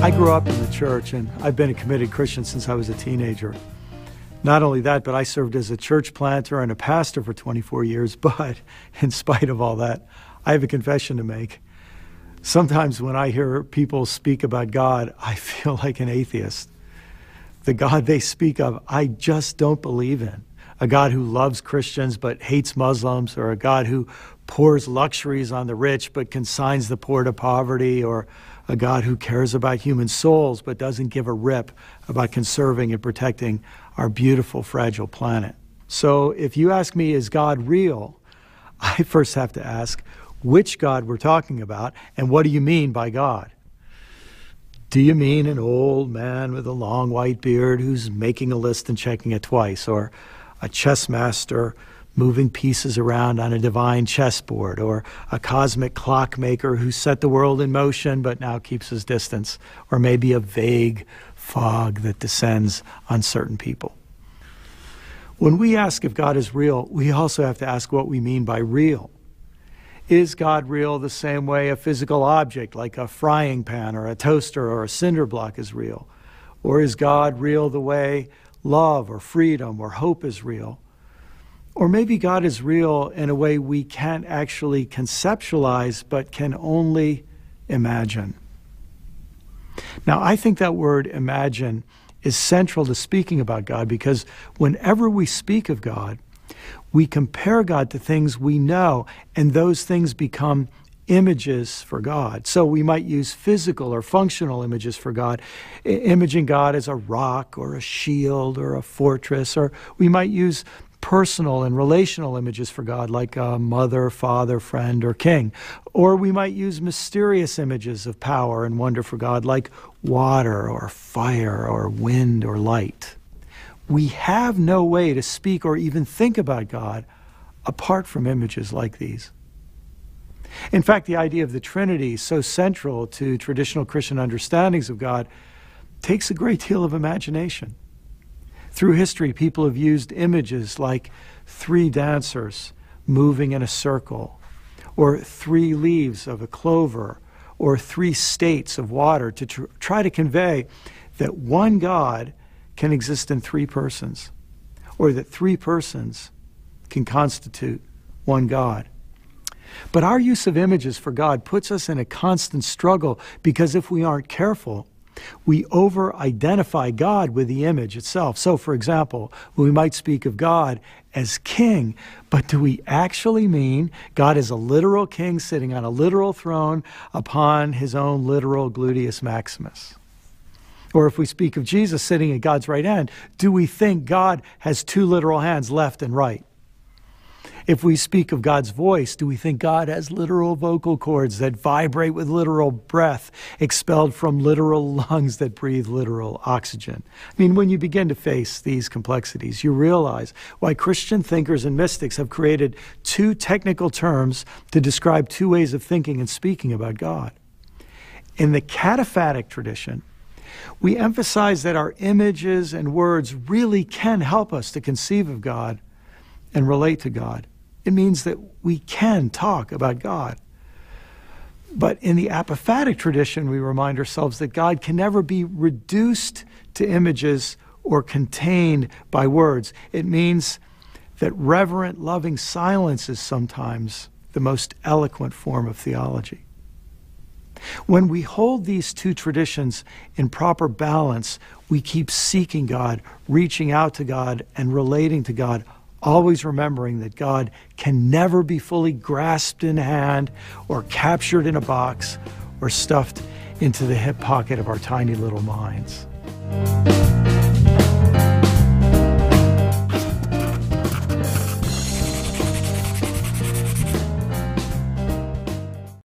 I grew up in the church, and I've been a committed Christian since I was a teenager. Not only that, but I served as a church planter and a pastor for 24 years. But in spite of all that, I have a confession to make. Sometimes when I hear people speak about God, I feel like an atheist. The God they speak of, I just don't believe in. A God who loves Christians but hates Muslims, or a God who pours luxuries on the rich but consigns the poor to poverty, or a God who cares about human souls but doesn't give a rip about conserving and protecting our beautiful, fragile planet. So if you ask me, is God real? I first have to ask which God we're talking about, and what do you mean by God? Do you mean an old man with a long white beard who's making a list and checking it twice, or a chess master moving pieces around on a divine chessboard, or a cosmic clockmaker who set the world in motion but now keeps his distance, or maybe a vague fog that descends on certain people? When we ask if God is real, we also have to ask what we mean by real. Is God real the same way a physical object like a frying pan or a toaster or a cinder block is real? Or is God real the way love or freedom or hope is real? Or maybe God is real in a way we can't actually conceptualize but can only imagine. Now, I think that word imagine is central to speaking about God, because whenever we speak of God, we compare God to things we know, and those things become images for God. So we might use physical or functional images for God, imaging God as a rock or a shield or a fortress, or we might use personal and relational images for God, like a mother, father, friend, or king. Or we might use mysterious images of power and wonder for God, like water or fire or wind or light. We have no way to speak or even think about God apart from images like these. In fact, the idea of the Trinity, so central to traditional Christian understandings of God, takes a great deal of imagination. Through history, people have used images like 3 dancers moving in a circle, or 3 leaves of a clover, or 3 states of water to try to convey that one God can exist in 3 persons, or that 3 persons can constitute one God. But our use of images for God puts us in a constant struggle, because if we aren't careful, we over-identify God with the image itself. So, for example, we might speak of God as king, but do we actually mean God is a literal king sitting on a literal throne upon his own literal gluteus maximus? Or if we speak of Jesus sitting at God's right hand, do we think God has 2 literal hands, left and right? If we speak of God's voice, do we think God has literal vocal cords that vibrate with literal breath expelled from literal lungs that breathe literal oxygen? I mean, when you begin to face these complexities, you realize why Christian thinkers and mystics have created 2 technical terms to describe 2 ways of thinking and speaking about God. In the cataphatic tradition, we emphasize that our images and words really can help us to conceive of God and relate to God. It means that we can talk about God. But in the apophatic tradition, we remind ourselves that God can never be reduced to images or contained by words. It means that reverent, loving silence is sometimes the most eloquent form of theology. When we hold these 2 traditions in proper balance, we keep seeking God, reaching out to God, and relating to God, always remembering that God can never be fully grasped in hand or captured in a box or stuffed into the hip pocket of our tiny little minds.